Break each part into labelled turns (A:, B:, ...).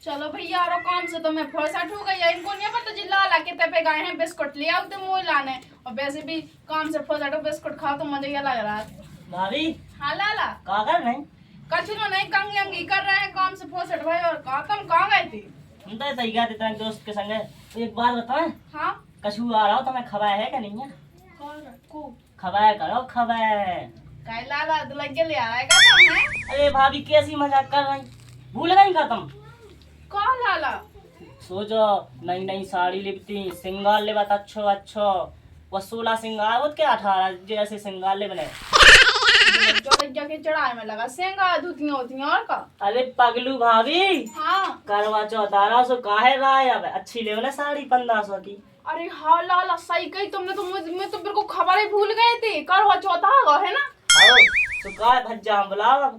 A: चलो भैया और काम से तो मैं फुर्सत हो गई। इनको नहीं पता जी लाला के पे गए हैं बिस्कुट ले आओ तो मुँह लाने। और वैसे भी काम से फुर्सत हो बिस्कुट खाओ तो मजा ये लग रहा है।
B: भाभी
A: हाँ लाला
B: का कर रहे हैं?
A: कचरो नहीं कंगी अंगी कर रहे हैं काम से फुर्सत भाई। और कहा तुम कहाँ गए थी?
B: हम तो ऐसा ही गए थे तेरे दोस्त के संग। तो एक बात बताएं,
A: हाँ
B: कछू आ रहा हो तो मैं खबाया है क्या नहीं है?
A: को
B: खबाया करो खबाया।
A: काय लाला तो लग ले आएगा तुम है?
B: अरे भाभी कैसी मजाक कर रही, भूल गई का तुम?
A: कौन लाला?
B: सोचो नई नई साड़ी लिपटी सिंगार ले बात अच्छो अच्छो वो 16 सिंगार वो क्या 18 जैसे सिंगार ले बने।
A: जो के चढ़ाए में लगा सेंगा धुतियां होती हैं और का।
B: अरे पगलू भाभी
A: हाँ
B: करवा चौथ 1800 काहे रहा है? अब अच्छी ले ना साड़ी 1500 की।
A: अरे हाँ लाला सही कही तुमने। तो मैं तो बिल्कुल खबर ही भूल गए थे। करवा चौथ आ गया है ना?
B: आओ तो का भज्जा हम बुलाओ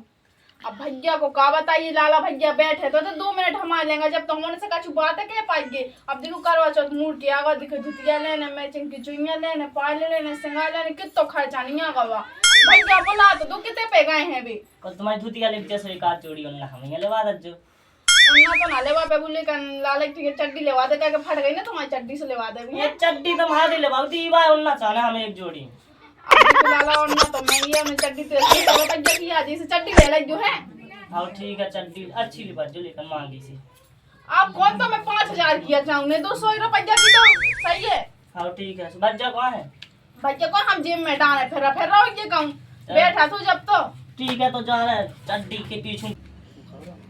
A: अब भैया को का बताइए। लाला भैया बैठे तो 2 मिनट हम आ लेंगे जब तो होने से कछु बात है कह पाएंगे। अब देखो करवा चौथ मूड के आगा देखो धुतिया लेने मैचिंग की चुइयां लेने पायल लेने सिंगार लेने कितो खर्चा नहीं आगा भैया बोला तो कितने पे गए हैं भी।
B: और तुम्हारी धुतिया लिपटे से एक आध जोड़ी उन्ना हमें लेवा दज्जो।
A: अन्ना तो ना लेवा पे बोले कन लाला की चड्डी लेवा दे क्या फट गई ना तुम्हारी चड्डी से लेवा दे
B: ये चड्डी तुम्हारी लेवा दीवा उन्ना चाहना हमें एक जोड़ी।
A: अब लाला अन्ना तो मैं ये मैं चड्डी तो भैया की आज से चड्डी ले लाई जो है।
B: हाँ ठीक है चड्डी अच्छी लिपा जो लेकर मांगी सी।
A: आप कौन तो मैं 5000 किया चाहूँ 200 रुपया की तो सही है।
B: हाँ ठीक है भज्जा कहाँ है?
A: भैया को हम जिम में डाले फिर रहो ये कहूँ बैठा तू जब तो
B: ठीक है तो जा रहा है चड्डी के पीछे।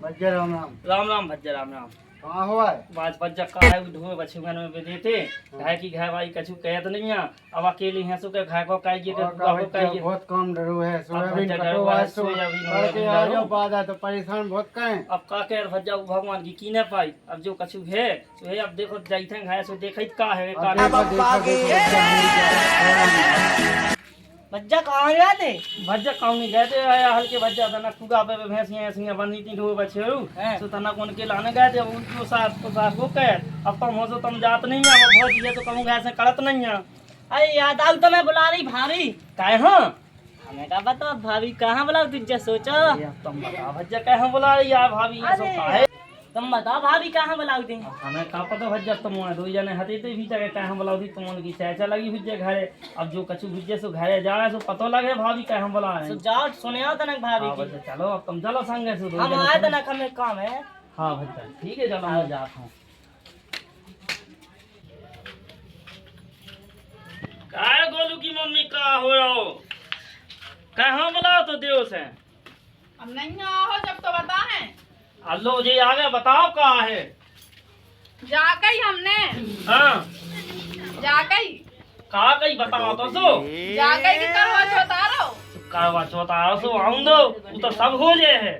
C: भज्जा राम राम।
B: राम राम भज्जा राम राम।
C: कहाँ हुआ है?
B: बाज भज्जा का है ढोए बच्चे में देते घाय की घाय भाई कछु कहत नहीं है। अब अकेली हैं सो के घाय को काई के
C: और का भज्जा बहुत काम डरू है। सोयाबीन कटो आज तो करके आ जाओ बाद है तो परेशान बहुत करें।
B: अब का कह भज्जा भगवान की कीने पाई। अब जो कछु है तो है अब देखो जाइथे घाय सो देखत का है भज्जा कहाँ गया थे? भज्जा कहाँ नहीं गए थे आया हल्के भज्जा तना कुगा पे भैंसियां ऐसियां बनी थी ढोए बच्चे तो तना कौन के लाने गए थे उनको साथ तो साथ वो कह अब तुम हो तो तुम जात नहीं है बहुत ये तो कहूँ ऐसे कड़त नहीं है। अरे याद आउ तो मैं बुला रही भाभी काहे हाँ हमें का बता भाभी कहाँ बुलाओ तुझे सोचो तुम बता भज्जा कहाँ बुला रही है भाभी ये सब काहे तुम बताओ भाभी कहाँ बुलाऊ थी? हमें का पता भज्जा तुम दो जने हते थे भी जगह कहाँ बुलाऊ थी तुम की चाचा लगी भुज्जे घरे। अब जो कछु भुज्जे सो घरे जा रहे सो पतो लगे भाभी कहाँ बुला रहे जाओ सुने आओ तनक भाभी की। चलो अब तुम चलो संगे से हम आए तनक हमें काम है। हाँ भज्जा ठीक है चलो मैं जाता हूँ। काय गोलू की मम्मी कहाँ हो रहो कहाँ बुलाओ तो देव से
A: अब नहीं आओ जब तो बता है।
B: हेलो जी आगे बताओ कहाँ है?
A: जाके ही हमने
B: हाँ
A: जाके ही
B: कहाँ गई बताओ तो सो
A: जाके ही करवा चौथ आ रहा हो
B: करवा चौथ आ सो आऊं दो तू तो सब हो जाए है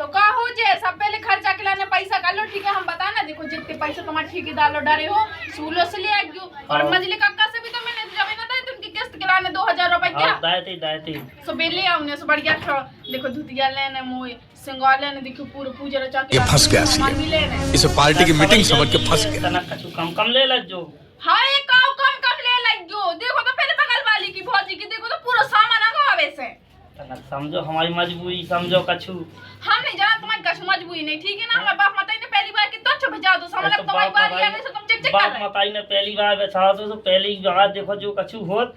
A: तो का हो जाए सब पहले खर्चा के लाने पैसा कर लो ठीक है। हम बता ना देखो जितने पैसे तुम्हारे ठेकेदार लो डरे हो सूलो से ले आइयो और मजली काका से भी तो मैंने जमीन दी थी उनकी किस्त के लाने 2000 रुपया
B: दायते
A: सो बेले आउने सो बढ़िया था देखो धुतिया लेने मोय सिंगार लेने देखो पूरे पूजा रचा के
D: फंस गया
A: सामान भी लेने
D: इसे पार्टी की मीटिंग समझ के फंस गया।
B: तना कछु कम कम ले लज्जो।
A: हाँ एक काव कम ले लइयो देखो तो पहले बगल वाली की भौजी की देखो तो पूरा सामान आ गया वैसे
B: तना समझो हमारी मजबूरी समझो कछु
A: हम नहीं जाना तुम्हारी कछु मजबूरी नहीं ठीक है ना। हमारे बाप माता ने पहली बार कितना अच्छा भेजा दो सामान अब तुम्हारी बारी आने से तुम चेक कर
B: बाप
A: रहे
B: मताई ने पहली बार बैठा तो पहली बार देखो जो कछु होत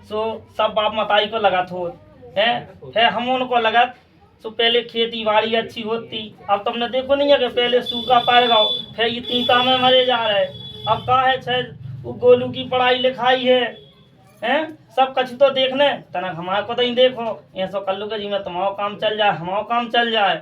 B: सो सब बाप मताई को लगत होत है हम उनको लगत तो पहले खेती बाड़ी अच्छी होती। अब तुमने देखो नहीं है कि पहले सूखा पार गाओ फिर ये तीता में मरे जा रहे। अब कहा है शायद वो गोलू की पढ़ाई लिखाई है सब कछु तो देखने तनक हमारे को तो ही देखो ये सो कल्लू के जी में तुम्हारा काम चल जाए हमारा काम चल जाए।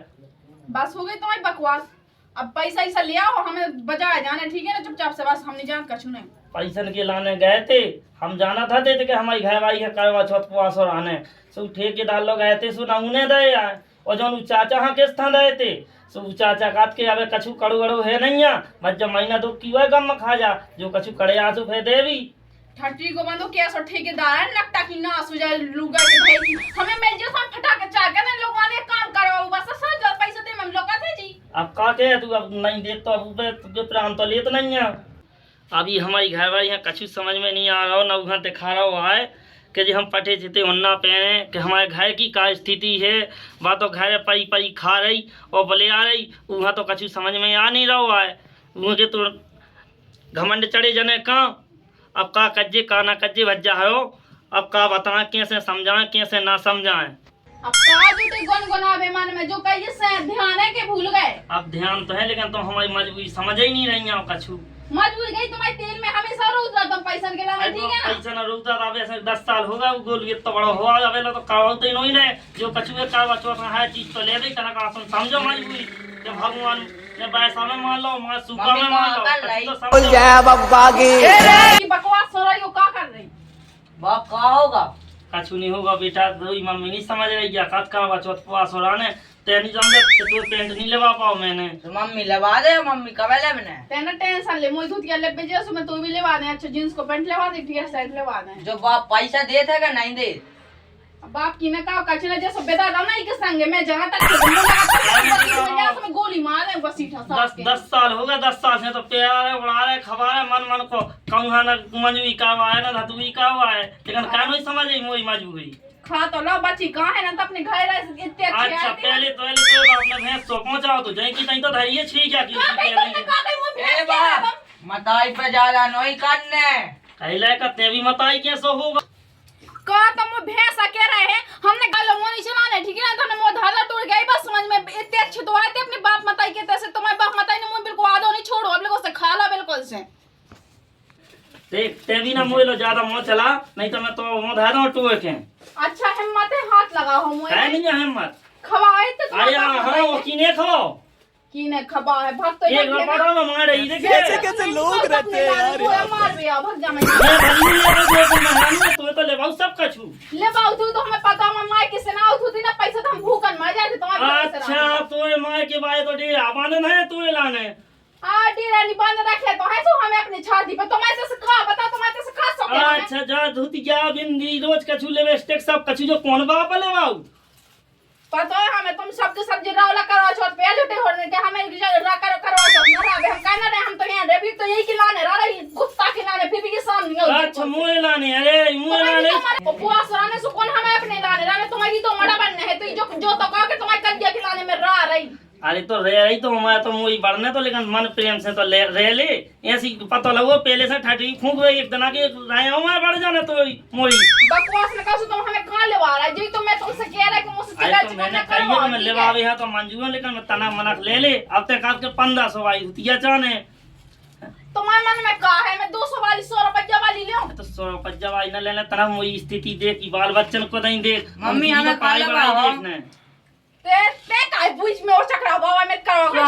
A: बस हो गई तुम्हारी बकवास। अब पैसा ऐसा ले आओ हमें बजाए जाने ठीक है ना चुपचाप से बस हम नहीं जान कछु नहीं।
B: पैसन के लाने गए थे हम जाना था थे कि हमारी घर भाई है करवा चौथ पुआस और आने सो ठेकेदार लोग गए थे सो ना उन्हें दे आए और जो चाचा हाँ किस था दे थे सो चाचा काट के अब कछु कड़ू कड़ू है नहीं है बस जब महीना दो की वह गम खा जा जो कछु कड़े आ तो फिर देवी
A: ठट्टी को बंदो क्या सो ठेकेदार है लगता कि ना सुजा लुगा के भाई की हमें मिल जो हम फटा के चाह के ना लोगों ने काम करो बस सब पैसे दे हम लोग थे जी।
B: अब का के तू अब नहीं देख तो अब तुझे प्राण तो लेत नहीं है। अभी हमारी घर वाली है कछु समझ में नहीं आ रहा हो ना उहाँ दिखा रहा हो आए कि जी हम पटे चिते उन्ना पहने कि हमारे घर की का स्थिति है, वह तो घर पई पई खा रही और बोले आ रही, वहाँ तो कछु समझ में आ नहीं रहा है। वहाँ के तो घमंड चढ़े जने का, अब का कज्जे का ना कज्जे भज्जा हो, अब का बताएं कैसे समझाएं कैसे ना समझाएं।
A: अब का जो ते गुनगुनावे मन में जो कहिए से ध्यान है कि भूल गए।
B: अब ध्यान तो है लेकिन तो हमारी मजबूरी समझ ही नहीं रही है कछु।
A: मजबूर गई तुम्हारे तेल में हमेशा रोज रहा तुम पैसा के लाने, ठीक है ना।
B: पैसा ना रुकता था, अब ऐसे 10 साल होगा वो गोल तो बड़ा हुआ जावे तो काव तो नहीं रहे जो कछु है काव चोट है चीज तो ले दे तना का समझो मजबूरी कि भगवान ने पैसा में मान लो मां सुखा में मान लो तो समझ
C: जय बाबा की
A: की बकवास हो रही हो, का कर रही
E: बाप का होगा
B: कछु नहीं होगा बेटा, दो मम्मी नहीं समझ रही क्या कत का चौथ पास हो रहा ने तेनी समझे तो पेंट नहीं लगा पाओ मैंने
E: तो मम्मी लगा दे, मम्मी कब ले मैंने
A: तेना टेंशन ले मोई धुतिया ले बेजे उसमें तू भी लेवा दे, अच्छा जींस को पैंट लेवा दे, ठीक है शर्ट लेवा दे।
E: जो बाप पैसा देता का नहीं दे
A: बाप की ने कहा कचने जैसे बेटा रहा ना एक संगे में जहां तक में गोली मार दे बस सीधा साफ के
B: 10 साल हो गए, 10 साल से तो प्यार है उड़ा रहे खबा रहे मन को कहूँ ना मजबूरी का हुआ है ना धतुई का हुआ है, लेकिन क्या नहीं समझ आई मोई मजबूरी
A: खा तो लो बच्ची कहाँ है ना तो अपने घर रह इतने अच्छे
B: अच्छा पहले तो अपने भैंस तो पहुंचाओ तो जाए की तई तो धरिए छी क्या की
E: ए बाप मताई पे जाला नोई करने
B: कहले का तेवी मताई कैसे होगा
A: का तो मो भैंस कह रहे हैं हमने गल मोनी चलाने, ठीक है ना। तो मो धारा टूट गई बस समझ में इतने अच्छे तो आए थे अपने बाप मताई के तैसे, तुम्हारे बाप मताई ने मुंह बिल्कुल आदो नहीं छोड़ो अब लोगों से खा ला बिल्कुल से।
B: देख तेवी ना मोइलो ज्यादा मुंह चला नहीं तो मैं तो मुंह धारा टूट के
A: अच्छा हिम्मत है हाथ लगाओ मोए
B: है नहीं हिम्मत
A: खवाए तो
B: आया हां वो किने खाओ
A: कीने खबा है भक्त तो
B: एक लपड़ा में मार रही देखिए
A: कैसे कैसे लोग रहते हैं यार मार भी आ भग जा मैं
B: भली ले जो महानी तो ले बाऊ सब कछु
A: ले बाऊ तो हमें पता हम माय के से ना उठू थी ना पैसा तो हम भूखन मर जाते तुम्हारे
B: अच्छा तो माय के बाय तो डे आवाने ना है तू लाने
A: आ डेरानी बंद रखे तो है सो हमें अपनी छाती पे तुम्हारे से खा बता तुम्हारे से खा सके
B: अच्छा जा धुतिया बिंदी रोज कछु लेवे स्टेक सब कछु जो कौन बाप ले बाऊ
A: पता है हमें तुम सबके सब्जी रावला करवा छो पे लुटे होने के हमें रा करवा छो ना रावे हम कहना रे हम तो यहां रे भी तो यही खिलाने रा रही कुत्ता खिलाने फिर भी के सामने
B: अच्छा मुए लाने अरे मुए लाने
A: उपवास रहने से कौन हमें अपने लाने रा तुम्हारी तो मड़ा बनने है तो जो तो कह के तुम्हारे कल दिया खिलाने में रा रही
B: अरे तो रह रही तो मैं तो मुई बढ़ने तो लेकिन मन प्रेम से तो ले रह ले ऐसी पता लगो पहले से ठठी फूंक गई एक तना के राया मैं बढ़ जाने तो मोई
A: बकवास न कसो तुम हमें कहां लेवा रहा है जी तो मैं तुमसे कह रहा कि मुझसे
B: अरे तो मैंने कहिए तो मैं लेवावे है तो मंजूर लेकिन मैं तना मनक ले ले अब तक काट के 1500 आई हुतिया चाने
A: तुम्हारे मन में का है मैं 200 वाली 100 रुपया वाली ले
B: तो 100 रुपया वाली न लेना तना मोई स्थिति देख की बाल बच्चन को नहीं देख
E: मम्मी हमें
B: पाई
E: काला
B: बढ़ाई
E: बाबा।
B: देखने
A: ते काय बुझ में और चकरा बाबा में करवा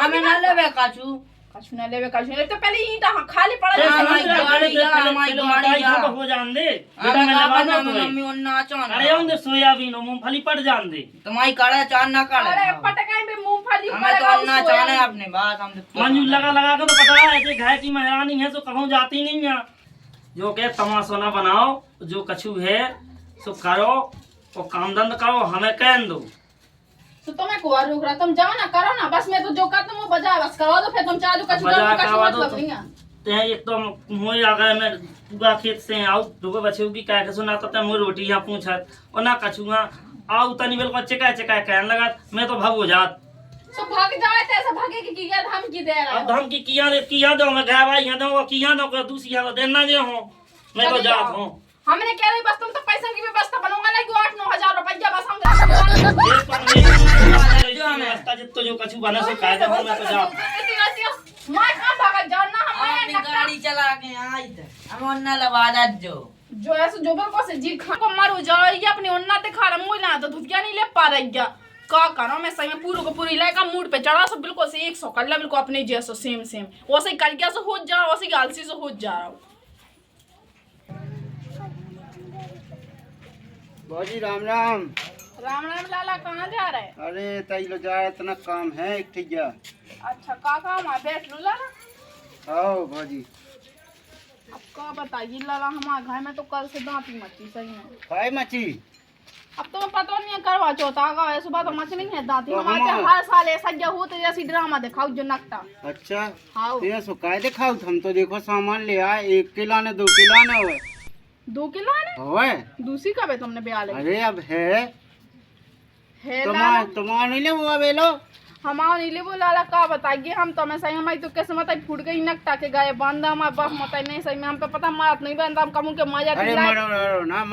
E: हमें ना लेवे काचू
A: कछु ना लेवे कछु ले तो पहले ईटा खाली पड़ा
B: ए,
A: है
B: समझ रहा,
E: गाड़ी
B: पहले-
E: जा,
B: पहले-
E: हमारी
B: पहले
E: गाड़ी
B: मकाई
E: जा।
B: को हो जान दे बेटा
E: हमें
B: मैं
E: का
B: लवाना
E: पता
B: तो
E: मम्मी उन्ना चान
B: अरे हम दे सोयाबीन और मूंगफली पड़ जान दे
E: तुम्हारी काड़ा चान ना काड़े
A: अरे पटकाई में मूंगफली
E: हमें तो अन्ना चान है अपने बात हम
B: मंजू लगा लगा के तो पता है कि घर की महारानी है सो कहूँ जाती नहीं है जो के तमाशा ना बनाओ जो कछु है सो करो और काम धंधा करो हमें कह दो
A: तो तुम्हें को रुक रहा तुम जाओ ना करो ना बस मैं तो जो करता हूं वो बजा बस करवा दो फिर तुम चालू कछु
B: बजा
A: कछु
B: करवा दो
A: मतलब
B: तो-
A: नहीं है
B: ते एक तो मोई आ गए मैं पूरा खेत से आउ दुगो बच्चे की कह के सुना तो मोई रोटी यहाँ पूछत और ना कछुआ आउ तनी बिल्कुल चिका चिका कहने लगा मैं तो भाग हो जात
A: सो भाग जाए तो ऐसा भागे की किया धमकी दे रहा
B: अब धमकी किया दो मैं गया भाई यहाँ दो किया दो को दूसरी यहाँ देना जे हो मैं तो जात हूँ
A: हमने कह रही बस तुम तो पैसा की व्यवस्था बनूंगा ना कि 8-9 हजार रुपया बस हम
B: रास्ता जितो जो कछु बने सो कायदा हो मैं तो जात
A: मैं कहां भागा जाना हमें
E: अपनी गाड़ी चला के आई थे हम उन्ना लवाजा जो
A: ऐसे जोबर को से जी खा को मारू जाओ ये अपनी उन्ना ते खा रहा मुई ना तो धुतिया नहीं ले पा रही क्या का करो मैं सही में पूरो को पूरी लायका मूड पे चढ़ा सब बिल्कुल से 100 कर ले बिल्कुल अपने जैसो सेम वैसे ही कर गया सो हो जा वैसे ही आलसी से हो जा रहा हूं
C: बाजी राम राम
A: राम राम लाला कहाँ जा रहे हैं
C: अरे तई लो जा इतना काम है एक ठीक जा
A: अच्छा का काम है बैठ लो लाला
C: आओ बाजी
A: अब का बताइए लाला हमारे घर में तो कल से दांती मची सही में
C: खाए मच्छी
A: अब तो मैं पता नहीं है करवा चौथा का है सुबह तो मच नहीं है दांती
C: तो
A: हमारे
C: हम-
A: हर साल ऐसा क्या होता जैसी ड्रामा दिखाओ जो नकटा
C: अच्छा
A: हाँ
C: ये सो काय दिखाओ हम तो देखो सामान ले आए 1 किलो ने 2 किलो ने हुए
A: 2 किलो है
C: होए
A: दूसरी कब है तुमने ब्याह लगी
C: अरे अब है
A: लाला
C: तुम्हारा नहीं ले वो अबेलो
A: हमारा नीले वो लाला का बताइए हम तो मैं सही हमारी तो कैसे मत फूट गई नकटा के गए बंदा हमारा बाप मत नहीं सही में हम पे पता मारत नहीं बंदा हम कमू के मजा
C: अरे मरो ना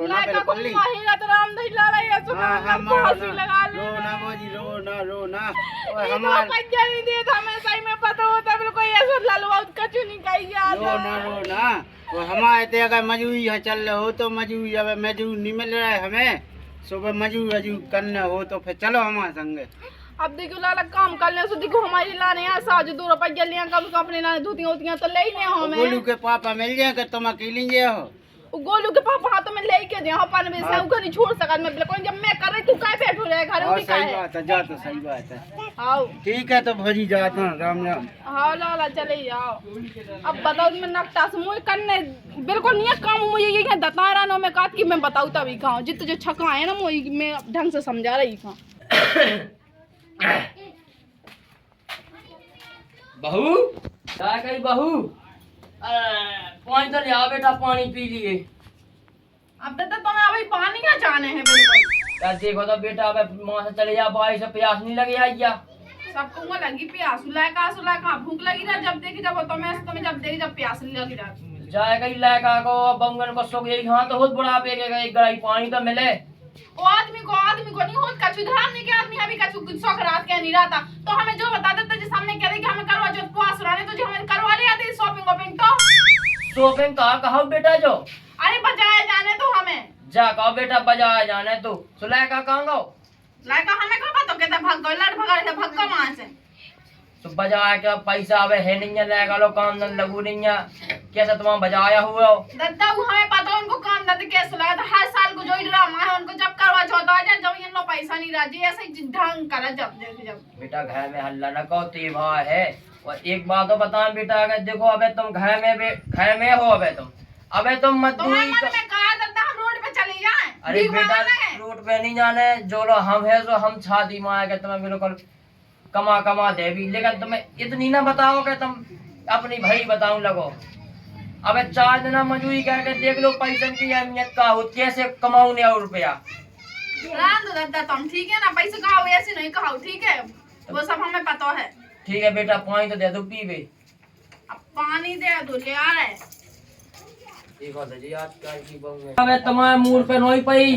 A: लाइका को
C: पल्ली
A: माहिरा तो राम नहीं लाला ये सुना हमको हंसी लगा ले
C: रो ना मोजी रो ना ओए
A: हमार
C: हमार
A: कज्जा नहीं दे था मैं सही में पता होता बिल्कुल कोई ऐसा लालवा कछु नहीं कही यार
C: रो ना वो हमारे ते अगर मजूरी यहाँ चल रहे हो तो मजूरी अब मजूर नहीं मिल रहा है हमें सुबह मजूर करना हो तो फिर चलो हमारे संगे
A: अब देखो लाला काम कर ले सो देखो हमारी लाने यहाँ 2 रुपये लिया कम से अपने लाने धोती होती तो ले ले हमें
C: गोलू के पापा मिल जाए कि तुम अकेली जे हो
A: गोलू के पापा हाथ में लेके दे हाँ पान में से उधर नहीं छोड़ सकत मैं बिल्कुल जब मैं कर रही तू काय बैठ हो रहा है घर में
C: सही बात है जा तो सही बात है
A: आओ
C: ठीक है तो भोजी जाता हूँ राम राम
A: हाँ लाला चले जाओ अब बताओ मैं नकटा से मुँह करने बिल्कुल नहीं है काम मुझे ये दता रहा ना मैं कहा कि मैं बताऊँ तभी खाऊँ जितने जो छका है ना मुझे मैं ढंग से समझा रही खाऊँ
E: बहू क्या कही बहू पानी तो लिया बेटा पानी पी लिए
A: अब तो तुम्हें अभी पानी का जाने हैं बिल्कुल
E: यार देखो तो बेटा अब वहाँ से चले जा बाई से प्यास नहीं लगे आइया
A: सबको वो लगी प्यास सुलाका भूख लगी ना जब देखी जब तुम्हें जब देखी जब प्यास लगी ना
E: जाएगा ही लड़का को बंगन को सोख यही हाँ तो बहुत बड़ा पे एक गड़ाई पानी तो मिले
A: वो आदमी को नहीं होत कछु धराम नहीं के आदमी अभी कछु शौक रात के नहीं रहता तो हमें जो बता देते जिस हमने कह रही कि हमें करवा जो उपवास रहने तो जो हमें करवा ले आते शॉपिंग वॉपिंग तो
E: शॉपिंग कहा बेटा जो
A: अरे बजाए जाने तो हमें
E: जा कहो बेटा बजाए जाने तू सुलाय का कहाँ गो
A: लाइका हमें कहा तो कहता भग गो लड़ भगा वहां से
E: तो बजाया क्या पैसा अब है नहीं है लेगा लो काम न लगू नहीं है कैसे तुम बजाया हुआ हो
A: दद्दा वो हमें पता उनको काम दद कैसे लगा था हर साल को जो ही ड्रामा है उनको जब करवा चौथ आ जाए जब इन लोग पैसा नहीं राजी ऐसे ही ढंग करा जब
E: बेटा घर में हल्ला न कहो तेवा है और एक बात तो बता बेटा अगर देखो अबे तुम घर में हो अबे तुम मत
A: तुम्हारे मन में कहा दद्दा हम रोड पे चले जाएं
E: अरे बेटा रोड पे नहीं जाने जो लो हम है जो हम शादी में आएगा तुम्हें बिल्कुल कमा दे भी लेकिन तुम्हें इतनी ना बताओ कि तुम अपनी भाई बताऊं लगो अबे 4 दिन मजदूरी करके देख लो पैसे की अहमियत का हो कैसे कमाऊ ने और रुपया
A: रान दो दद्दा तुम ठीक है ना पैसे कहाओ ऐसे नहीं कहाओ ठीक है वो सब हमें पता है
E: ठीक है बेटा पानी तो दे दो पीवे
A: अब पानी दे दो ले आ रहे
E: देखो तो जी आजकल की बहू है अबे तुम्हारे मूड पे नहीं पई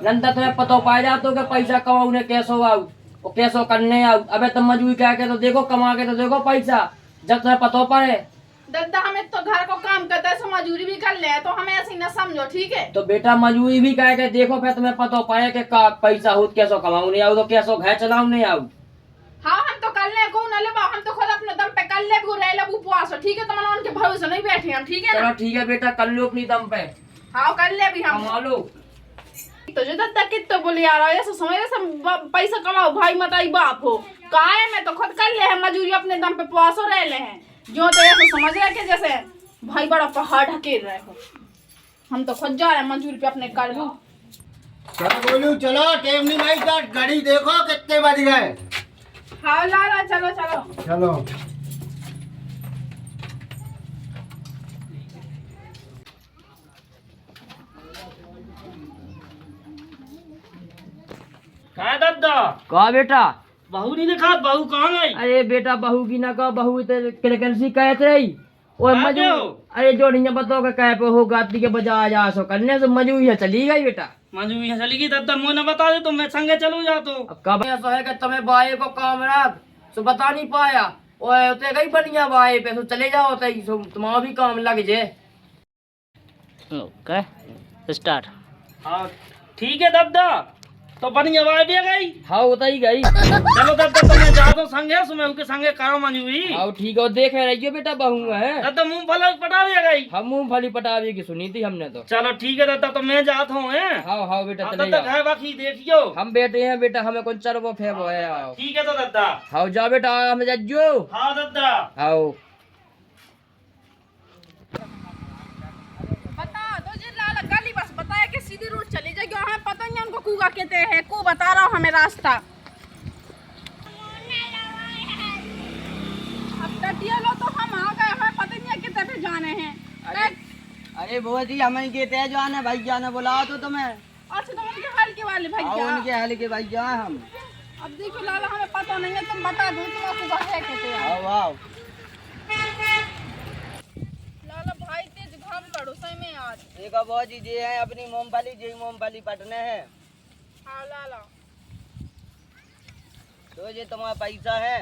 E: नंदा तुम्हें पता पाए जातो कि पैसा कमाऊ ने कैसो आऊ वो कैसो करने आऊ अबे तुम मजदूरी करके तो देखो कमा के तो देखो पैसा जब तुम्हें पता पड़े
A: दद्दा हमें तो घर को काम करता है सो मजदूरी भी कर ले तो हमें ऐसे न समझो ठीक है
E: तो बेटा मजदूरी भी करके देखो फिर तुम्हें पता पाए कि का पैसा हो कैसो कमाऊ नहीं आऊ तो कैसो घर चलाऊ नहीं आऊ
A: हाँ हम तो कर ले को न ले हम तो खुद अपने दम पे कर ले भी रह ले उपवास ठीक है तुम उनके भरोसे नहीं बैठे हम ठीक है ना
E: चलो ठीक है बेटा कर लो अपनी दम पे
A: हाँ कर ले भी हम
E: कमा लो
A: तो जो दद्दा कितना बोले यार ऐसा समझ ऐसा पैसा कमाओ भाई मत आई बाप हो काहे में तो खुद कर ले है मजदूरी अपने दम पे उपवासो रह ले हैं जो तो ऐसा समझ रहे कि जैसे भाई बड़ा पहाड़ ढकेल रहे हो हम तो खुद जा रहे हैं मजदूरी पे अपने कर लूं
C: चलो बोलू चलो टाइम नहीं भाई का घड़ी देखो कितने बज गए
A: हाँ लाला चलो चलो
C: चलो
B: कहा दद्दा
E: कहा बेटा
B: बहू नहीं दिखा बहू कहाँ गई
E: अरे बेटा बहू की ना कहो बहू किलकलसी कहते रही और
B: कहाँ
E: मजू
B: गए हो?
E: अरे जो नहीं बताओ कि कह पे हो गाती के बजा जा सो करने से मजू ही चली गई बेटा
B: मंजू यहाँ चली गई दद्दा मुँह न बता दे तो मैं संगे चलू जा तो
E: अब कब ऐसा है कि तुम्हें बाए को काम रात सो बता नहीं पाया और ते गई बढ़िया बाए पे सो चले जाओ तो तुम्हारा भी काम लग जाए
B: ओके स्टार्ट हाँ ठीक है दद्दा तो बढ़िया आवाज भी गई
E: हाँ होता ही गई
B: चलो दद्दा तो मैं जा तो संगे सुमे उनके संगे करो मंजूरी
E: हाँ ठीक है देख रही हो बेटा बहू है
B: दद्दा मूंगफली पटा भी गई
E: हम मूंगफली पटावे की सुनी थी हमने तो
B: चलो ठीक है दद्दा तो मैं जाता हूँ
E: हाँ हाँ बेटा चले
B: दद्दा
E: जाओ
B: घर बाकी देखियो
E: हम बैठे हैं बेटा हमें कौन चर वो फेब है आओ
B: ठीक है तो दद्दा
E: हाँ जाओ बेटा हमें जाजो
B: हाँ दद्दा
E: आओ
A: बता दो जी लाला गली बस बताया कि सीधी रूट चली जाएगी और हमें पता नहीं उनको कुआ कहते हैं को बता रहा हूँ हमें रास्ता अब टटिया लो तो हम आ गए हमें पता नहीं है कितने पे जाने हैं
E: अरे
C: अरे बुआ जी हमें के तेज आने भैया ने बुलाओ तो तुम्हें।
A: अच्छा तो उनके हल्के वाले भैया।
C: उनके हल के भैया हम।
A: अब देखो लाला हमें पता नहीं है, तुम बता दो तुम आपको है कैसे यार।
C: आओ आओ।
A: लाला भाई तेज घाम पड़ो सही में आज।
C: देखो बुआ जी ये है अपनी मूंगफली, जी मूंगफली पटने है।
A: हाँ लाला।
C: तो ये तुम्हारा पैसा है।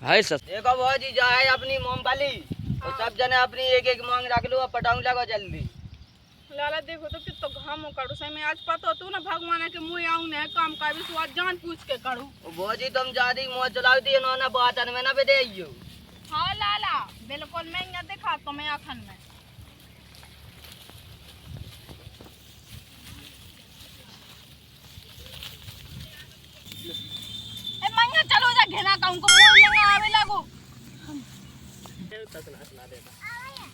E: है सर।
C: देखो बुआ जी जो है अपनी मूंगफली, तो सब जने अपनी एक एक मांग रख लो, पटाऊ लगो जल्दी।
A: लाला देखो तो कितना घाम करो सही में आज, पता तू ना भगवान के मुँह आऊँ ने काम का भी स्वाद जान पूछ के करूँ।
C: बुआ जी तुम ज्यादा मौज चलाओ दी इन्होंने बात में ना दे।
A: हाँ लाला बिल्कुल मैं यहाँ दिखा तो मैं आखन में। ए मैया चलो जा घेना का उनको मोर लगा आवे लागो।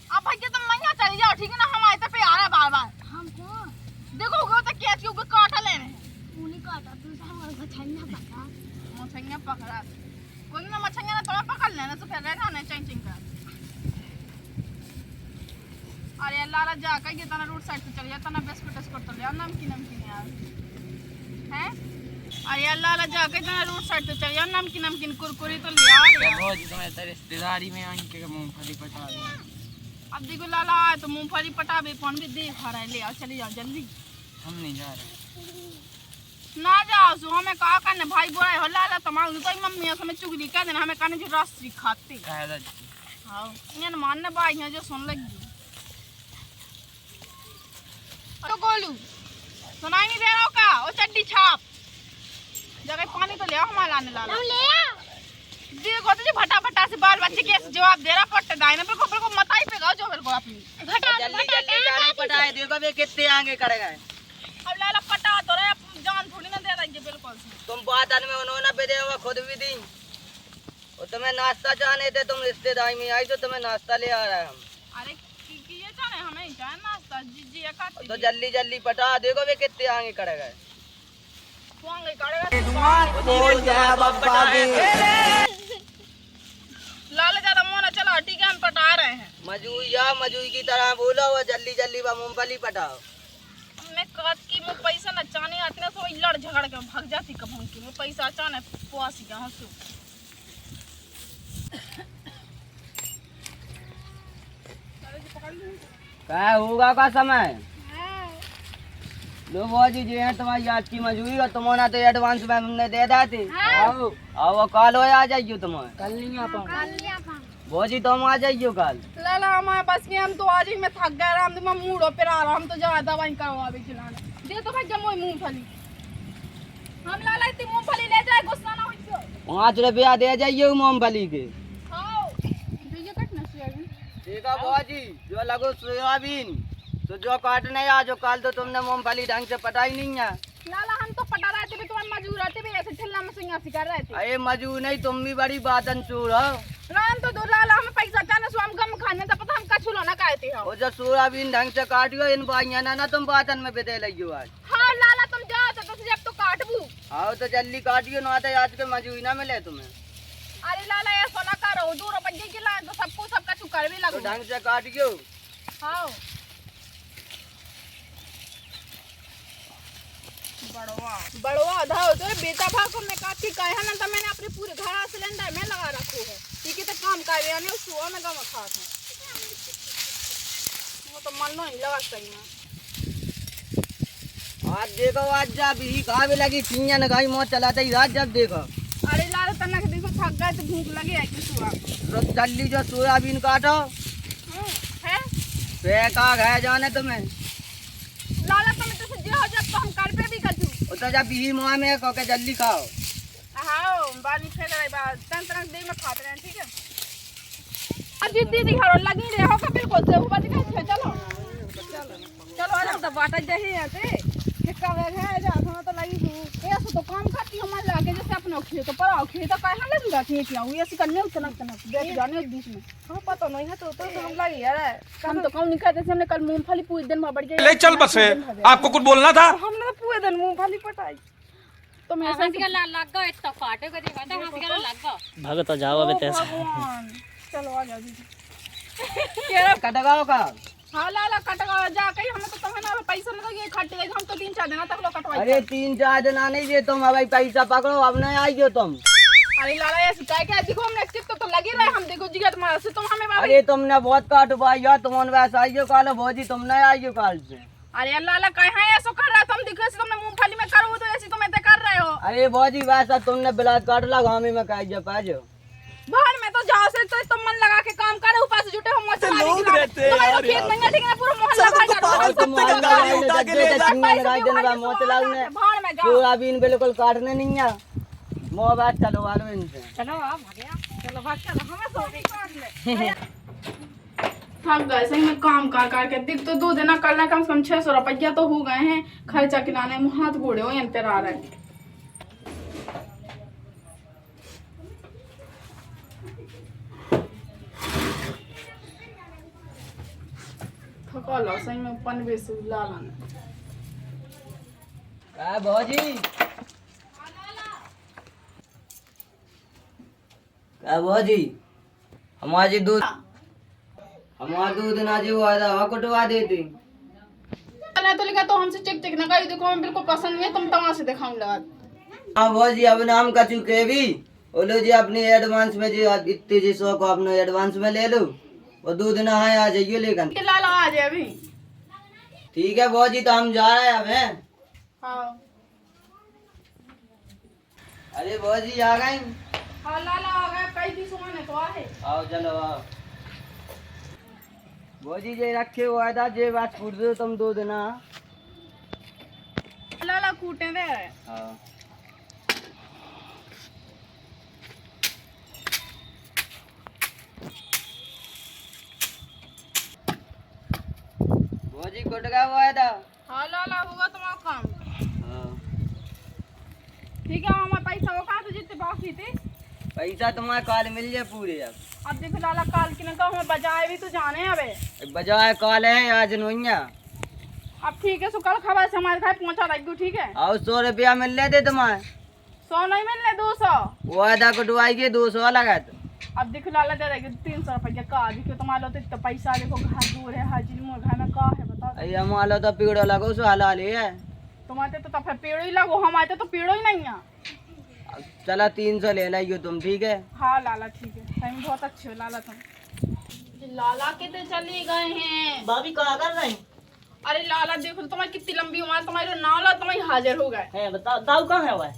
A: अब भैया तुम मैया चली जाओ ठीक है ना, हम आए तो पे आ रहा बार बार। हमको देखो वो तो कैच के ऊपर काटा लेने उन्हीं काटा तू हमारा मछलियां पकड़ा। मछलियां पकड़ा कोई ना, मछलियां ना थोड़ा पकड़ लेना तो फिर रहना नहीं चिंग चिंग कर। अरे लाला जा के ये तना रोड साइड पे चल जा, तना बिस्कुट बिस्कुट तो ले नमकीन नमकीन यार हैं। अरे लाला जा के तना रोड साइड पे चल जा, नमकीन नमकीन कुरकुरी तो ले यार।
C: बुआ जी तुम्हें रिश्तेदारी में आई के मूंगफली पटा दी।
A: अब देखो लाला आए तो मूंगफली पटाबे कौन भी देख रहा है, ले आओ चले जाओ जल्दी।
C: हम नहीं जा रहे।
A: ना जाओ सो हमें कहा करने भाई बोला हो लाला तमाम तो मम्मी हमें चुगली कह देना, हमें कहने जो रस खाते। हाँ ये मानने भाई हैं जो सुन लगी तो गोलू सुनाई नहीं दे रहा का ओ चड्डी छाप जगह पानी तो ले आओ हमारे लाने लाला ले आ। देखो तुझे भटा भटा से बाल बच्चे के जवाब दे रहा पट्टे दाई ना बिल्कुल मताई पे गाओ जो बिल्कुल अपनी
C: जल्दी जल्दी जाने पटाए। देखो वे कितने आगे खड़े गए।
A: अब लाला पटा तो रहे जान थोड़ी ना दे देंगे बिल्कुल से।
C: तुम बात में उन्होंने भी दे खुद भी दी। और तुम्हें नाश्ता चाहने थे, तुम रिश्तेदारी में आई तो तुम्हें नाश्ता ले आ रहा है हम।
A: अरे की ये जाने हमें जाए नाश्ता जी जी का
C: तो जल्दी जल्दी पटा। देखो वे कितने आगे खड़े गए।
A: आगे करेगा लाल ज्यादा मोना चला ठीक है हम पटा रहे हैं।
C: मजूई की तरह बोलो और जल्दी जल्दी वो मूंगफली पटाओ।
A: मैं कहत की मैं पैसा न चाने आती ना तो लड़ झगड़ के भाग जाती कब की मैं पैसा चाने पुआसी का हंसू।
C: क्या होगा का समय लो बुआ जी जो है तुम्हारी आज की मजूरी और तुम्हारा तो एडवांस में हमने दे दी थी। आओ आओ कल हो आ जाइयो तुम्हें। कल नहीं आ पाऊंगा बुआ जी तुम आ जाइयो कल।
A: लाला हमारे पास के हम तो आज ही मैं थक गया हम तो मैं मूडो पे आ रहा हम तो जा दवाई करवावे खिलाना दे तो भाई जमोई मूंगफली हम लाला इतनी मूंगफली ले जाए गुस्सा ना हो।
C: 5 रुपया दे जाइयो मूंगफली के।
A: हां भैया कटना सोयाबीन
C: ठीक है बुआ जी जो लगो सोयाबीन तो जो काटने आ जो कल तो तुमने मूंगफली ढंग से पटाई नहीं है।
A: लाला हम तो पटा रहे थे तुम्हारे मजूर आते भी ऐसे ठेला में सिंगा सिखा रहे थे।
C: अरे मजूर नहीं तुम भी बड़ी बातन चूर हो।
A: राम तो दो लाला हमें पैसा चाने सो हम गम खाने तो पता हम कछुलो ना कहते हो।
C: और जो सोयाबीन ढंग से काटियो इन बाइया ना तुम बातन में बिते लियो आज।
A: हाँ लाला तुम जाओ तो जब तो काटबू।
C: आओ तो जल्दी काटियो ना तो आज के मजूरी ना मिले तुम्हें।
A: अरे लाला ऐसा ना करो 2 रुपये की लाए तो सबको सब कछु कर भी
C: तो
A: लगो।
C: ढंग से काटियो।
A: हाँ बड़वा धाओ तो बेटा भाग को मैं काटी कहे है ना तो मैंने अपने पूरे घर सिलेंडर में लगा रखो है ठीक है तो काम कर रहे हैं सुबह में गम खा था वो तो मन नहीं लगा सही में।
C: आज देखो आज जब ही खावे लगी चिंया न गाई मौत चलाते ही रात जब देखो।
A: अरे लाल तन्ना के देखो थक गए तो भूख लगे है कि सुबह
C: तो जल्दी जो सोयाबीन काटो
A: है
C: फेंका गए जाने तुम्हें।
A: लाला तुम तो से हो जब तो हम कर पे भी कर दूं
C: तो जब ही मुआ में कह के जल्दी खाओ।
A: हाँ बाली फेंक रहे बात तरह देर में खाते रहे ठीक है। अब जिद्दी दिखाओ लगी रहे हो का बिल्कुल से ऊपर दिखा चलो चलो आज हम तो बाटा जही आते कितना वे है जा हम तो लगी हूं ऐसे तो काम करती हमारे लाके जैसे अपने खेत तो पर खेत तो काहे ना लगा खेत क्या हुई ऐसे करने उतना देख जाने उस बीच में हम पता नहीं है तो हम लगी यार हम तो कौन नहीं कहते हमने कल मूंगफली पूरे दिन में बढ़ गई
D: ले चल बस है आपको कुछ बोलना था।
A: हमने पूरे दिन मूंगफली पटाई तो मैं ऐसा
F: लग गो इतना काटे को देखा था हंस गया लग गो
B: भगत जाओ अब तैसे
A: भगवान चलो आ जाओ दीदी
C: कटगाओ का
A: हाँ लाला कटवा जा कहीं हमें तो तुम्हें ना पैसा ना ये खट गए हम तो 3-4 दिन तक लो कटवाई।
C: अरे 3-4 दिन नहीं दे तुम, अब पैसा पकड़ो, अब नहीं आइयो तुम।
A: अरे लाला ये शिकायत क्या देखो हमने चित्त तो लगी रहे हम देखो जिगर तुम्हारा से तुम हमें बाबा।
C: अरे तुमने बहुत काटवाई है, तुम वैसा आइयो काल भौजी, तुम नहीं आइयो काल से।
A: अरे लाला कहाँ ऐसा कर रहा तुम देखो ऐसे तुमने मूंगफली में करो तो ऐसे तुम ऐसे कर रहे हो।
C: अरे भौजी वैसा तुमने बिलाट काट लगा हमें में कह जो पाजो
A: बाहर में तो जाओ से तो तुम मन लगा के काम करे ऊपर से जुटे हो मछली लोग रहते हैं यार खेत में ठीक है पूरा मोहल्ला भर
C: और तुम उठा के ले जा मोच लाउने सोयाबीन बिल्कुल काटने नहीं है मोबाइल चलो वालो इनसे।
A: चलो आप भाग चलो भाग चलो हमें सो गई काट ले थक गए सही में काम कर के दिख तो 2 दिन करना कम से कम 600 रुपया तो हो गए हैं खर्चा किराने में हाथ गोड़े हो यंत्र आ रहे हैं। थका लो सही में पनवे से लाला
C: का भौजी का भौजी हमारी दूध हमारा दूध ना जी वादा कटवा देती
A: तो लिखा तो हमसे चेक चेक ना करी देखो हमें बिल्कुल पसंद नहीं है तुम तमाशे दिखाऊं लगा।
C: हाँ भौजी अब नाम का चुके भी बोलो जी अपनी एडवांस में जी इतनी जी 100 को अपने एडवांस में ले लो और दूध ना है आ जाइए लेकिन
A: लाला आ जाए अभी।
C: ठीक है भौजी तो हम जा रहे हैं अब हैं।
A: हाँ
C: अरे भौजी आ गई।
A: हाँ लाला आ गए कई भी सुने तो आए
C: आओ चलो आओ भौजी जे रखे हुआ था जे बात फूट दो तुम 2 दिन।
A: लाला कूटे दे
C: हाँ भौजी कुट गया हुआ था।
A: हाँ लाला होगा तुम्हारा काम
C: हाँ
A: ठीक है हमारा पैसा वो कहाँ से जितने बाकी थे
C: पैसा तुम्हारे काल मिल जाए पूरे
A: अब देखो लाला काल की ना हमें बजाए भी तो जाने हैं अबे
C: अब बजाय काल है आज नोइया।
A: अब ठीक है सो कल खबर से हमारे घर पहुँचा रख ठीक है।
C: आओ 100 रुपया मिल लेते तुम्हारे
A: 100 नहीं मिलने 200
C: वो आधा कटवाई के 200 लगा तो
A: अब देखो लाला दे देगी 300 रुपया का देखो तुम्हारा तो इतना पैसा देखो घर दूर है हाजिर मोर घर में का है बताओ।
C: अरे हमारा तो पेड़ लगो सो हलाल है
A: तुम्हारे तो फिर पेड़ो ही लगो हमारे तो पेड़ो ही नहीं है।
C: चला 300 ले लाइयो तुम ठीक है।
A: हाँ लाला ठीक है सही बहुत अच्छे हो लाला तुम। लाला कितने चले गए हैं
B: भाभी कहाँ कर रहे हैं?
A: अरे लाला देखो तुम्हारी कितनी लंबी उम्र तुम्हारे नाला तुम्हारी हाजिर हो गए
B: हैं बताओ दाऊ कहाँ है वह?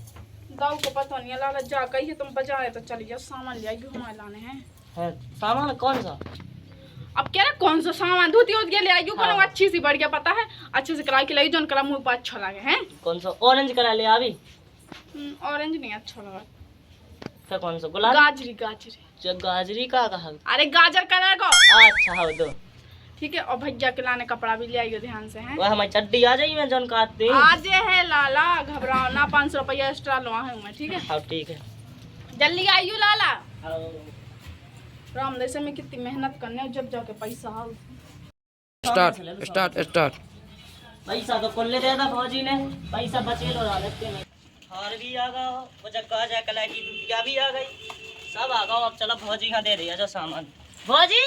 A: दाऊ को पता नहीं है लाला जा कही है तुम बजा रहे तो चलिए सामान ले आइए हमारे लाने हैं।
B: है सामान कौन सा?
A: अब क्या ना कौन सा सामान धोती हो गया ले आइयो
B: हाँ।
A: कोनो अच्छी सी बढ़िया पता है अच्छे से करा के लाई जोन करा मुंह पर अच्छा लगे हैं।
B: कौन सा ऑरेंज कलर ले अभी?
A: ऑरेंज नहीं अच्छा लगा
B: फिर कौन सा गुलाब?
A: गाजरी गाजरी
B: जो गाजरी का कहा?
A: अरे गाजर कलर का
B: अच्छा हाँ दो
A: ठीक है। और भैया के लाने कपड़ा भी ले आइयो ध्यान से हैं।
B: वह हमारी चड्डी आ जाइए मैं जौन काटते हैं।
A: आज है लाला घबराओ ना 500 रुपया एक्स्ट्रा लवा है मैं ठीक है।
B: हाँ ठीक है
A: जल्दी आइयो लाला
B: हाँ।
A: राम जैसे में कितनी मेहनत करने और जब जाके पैसा आओ।
D: स्टार्ट
B: पैसा तो कुल्ले दे था फौजी ने पैसा बचे लो रखते में हार भी आ गया वो जगह जा कला की दुतिया भी आ गई सब आ गया। अब चलो फौजी का दे दिया जो सामान फौजी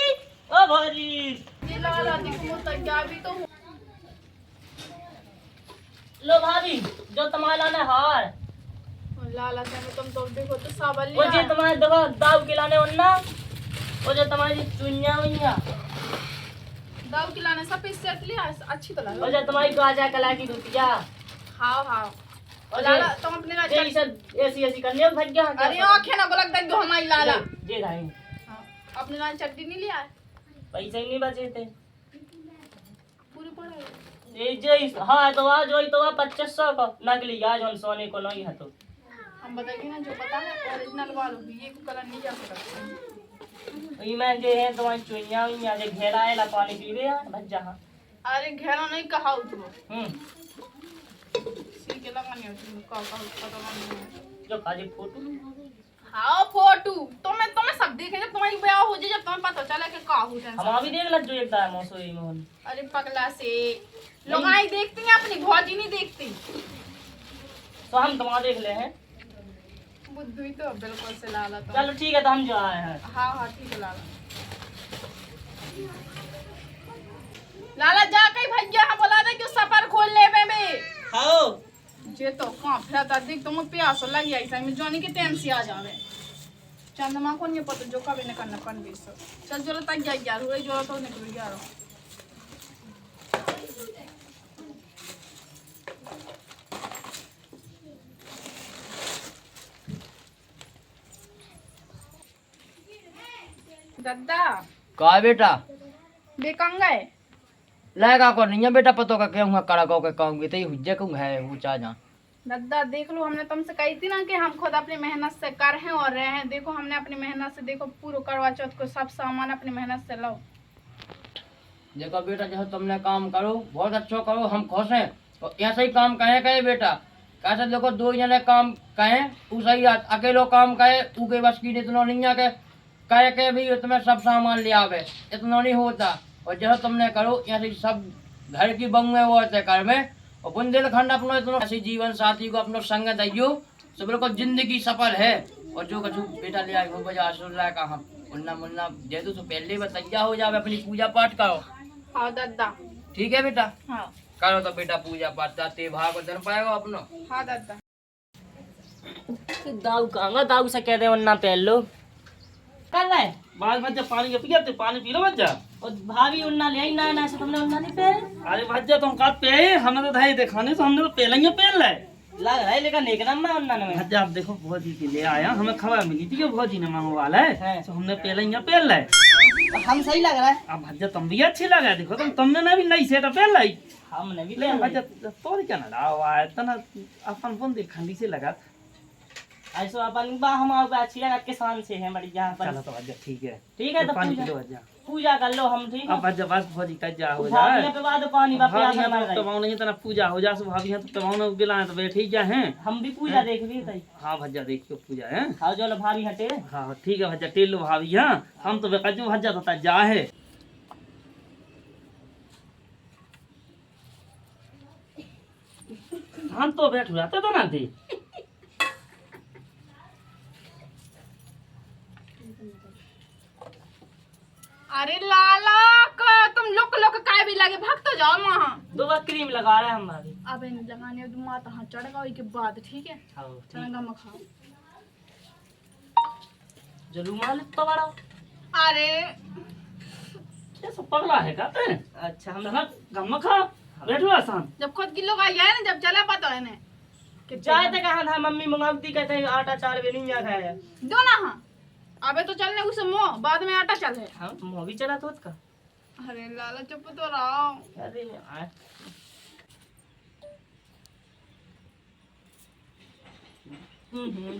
B: ओ फौजी
A: ये लाला देखो तैयार भी तो हूँ।
B: लो भाभी जो तुम्हारा लाने हार
A: और लाला से में तुम तो देखो तो सावल
B: वो जो तुम्हारे देखो दाव के लाने उन्ना वो जो तुम्हारी चुनिया हुईया
A: दाऊ के लाने सब इस सेट लिया अच्छी तो
B: वो
A: लगा।
B: जो तुम्हारी गाजा कला की दुतिया
A: हाँ हाँ
B: और
A: लाला तुम अपने ना
B: ये सब ऐसी ऐसी करने भाग गया।
A: अरे आंखें ना गोलक देख दो हमारी लाला
B: जे भाई
A: हाँ, अपने लाने चट्टी नहीं लिया
B: पैसे ही नहीं बचे थे
A: पूरी पड़ा
B: ये जो हाँ तो आज वही तो 2500 का नकली आज हम सोने को नहीं है तो
A: हम बताएंगे ना जो पता है ओरिजिनल वालों भी ये को कलर नहीं जा सकता।
B: ये मैं जे है तुम्हारी चुनिया हुई आज घेरा है ला पानी पी रहे हैं बच जा।
A: अरे घेरा नहीं कहा तुम
B: हम्म
A: सी के लगा नहीं तुम का पता नहीं
B: जो काजी फोटो
A: हाँ फोटो तुम्हें सब देखे जब तुम्हारी ब्याह हो जाए जब तुम्हें पता चला कि का हो टेंशन।
B: हम अभी देख लग जो एक दार मौसोई मोहन
A: अरे पगला से लोग आई देखती हैं अपनी भौजी नहीं देखती।
B: तो हम तुम्हारा देख ले हैं
A: बुद्धू ही तो बिल्कुल से लाला तो
B: चलो ठीक है तो हम जो आए हैं।
A: हाँ हाँ ठीक है लाला लाला जा कहीं भैया हम बोला दे कि सफर खोल ले में भी
B: आओ
A: जे तो कहां फिर ता देख तुम प्यास लग गई ऐसा में जोनी के टेंशन आ जावे चंद्रमा को नहीं पता जो कभी न करना पन भी सब चल जो तक जा यार हुए जो तो निकल यार दादा
E: का बेटा
A: बेकंगा है
E: लगा को नहीं है बेटा पतो का कहूँगा कड़ा को के कहूँगी तो हुज्जे कहूँ है ऊंचा जा
A: दादा देख लो हमने तुमसे कही थी ना कि हम खुद अपनी मेहनत से कर हैं और रहे हैं देखो हमने अपनी मेहनत से देखो पूरा करवा चौथ को सब सामान अपनी मेहनत से लो
E: देखो बेटा जैसे तुमने काम करो बहुत अच्छा करो हम खुश हैं तो ऐसा ही काम कहे बेटा कैसे देखो दो जने काम कहे ऊ सही अकेलो काम कहे ऊ के बस की इतना नहीं है कहे के भी तुम्हें सब सामान ले आवे इतना नहीं होता और जैसे तुमने करो ऐसे ही सब घर की बंगुए वो होते घर में और बुंदेलखंड अपनो इतना ऐसे जीवन साथी को अपनो संग दियो सब लोग को जिंदगी सफल है और जो कछु बेटा ले आए वो बाजार सुन रहा है कहाँ मुन्ना मुन्ना दे दो तो पहले बताइया हो जावे अपनी पूजा पाठ करो
A: हाँ दादा
E: ठीक है बेटा
A: हाँ
E: करो तो बेटा पूजा पाठ ते भाग दन पाएगा अपनो
A: हाँ दादा
C: दाऊ कहूँगा दाऊ से कह दे वरना पहन लो कर रहा है
B: बाल भज्जा पानी के पिया ते पानी पी लो भज्जा
C: और भाभी उन्ना ले आई ना से तुमने उन्ना नहीं पहन
B: अरे भज्जा तुम का पे हमने तो धाई दिखाने तो हमने तो पहले ही पहन लाए
C: लग रहा है लेकिन एक नंबर उन्ना ने
B: भज्जा आप देखो बहुत ही ले आया हमें खबर मिली थी कि बहुत ही ने मांगो वाला है तो हमने पहले ही पहन लाए
C: हम सही लग रहा है
B: अब भज्जा तुम भी अच्छी लगा देखो तुमने ना भी नई सेट पहन लाई
C: हमने भी
B: ले
C: ले
B: भज्जा तो क्या ना हुआ है तना अपन फोन देख खंडी से लगा
C: ऐसो अपन बा हम अच्छी लगा किसान से हैं बड़ी जहाँ पर
B: चलो तो भज्जा ठीक है
C: तो
B: पानी पी
C: पूजा
B: लो भज्जा
C: पूजा कर लो हम ठीक है
B: अब भज्जा बस बहुत ही कज्जा हो
C: भाभी
B: जाए
C: पे बाद पानी बा प्यास
B: भाभी
C: मर
B: तो
C: गई
B: तमाम नहीं तना पूजा हो जा सो भाभी हैं तो तमाम ने गिला है तो बैठे क्या हैं
C: हम भी पूजा देख भी तई
B: हाँ भज्जा देखियो पूजा है
C: हां चलो भाभी हटे
B: हाँ ठीक है भज्जा टेल लो भाभी हाँ हम तो बेकजू भज्जा तो जा है हम तो बैठ जाते तो ना थी
A: अरे लाला का तुम लोक लोक काय भी लगे भाग तो जाओ वहाँ
C: दो बार क्रीम लगा रहे हैं हम भाभी
A: अब इन लगाने तुम माता हाथ चढ़ गई के बाद ठीक है
C: हां
A: चलेगा मखा
C: जो रुमाल तो बड़ा
A: अरे
B: ये सब पगला है कहते हैं
C: अच्छा हम
B: तना गम खा बैठो आसान
A: जब खुद किलो का आया है ना जब चला पता है ना
C: कि चाय तक कहां था मम्मी मंगावती कहते हैं आटा 4 बजे नहीं आ खाया
A: दो ना हाँ अबे तो चलने उसे मुँह बाद में आटा चल है
C: हां तुम भी चला तो उसका
A: अरे लाला चुप तो रहो
C: अरे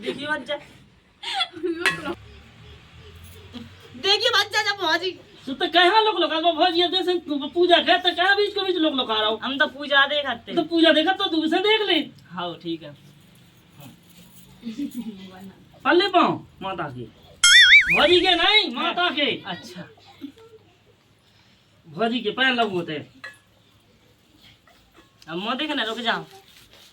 C: देखिए बच्चा देखिए बच्चा जब भाजी
B: तो कहाँ लोग लोग अब भजिया जैसे पूजा कर तो कहाँ बीच को बीच लोग लोग आ रहा हो
C: हम तो पूजा देखते
B: तो पूजा देखा तो दूर से देख ले
C: हाँ ठीक है
B: पल्ले पाओ माता के भजी के नहीं माता के
C: अच्छा
B: भजी के पैर लगो होते
C: अब मुँह देखना रुक जाओ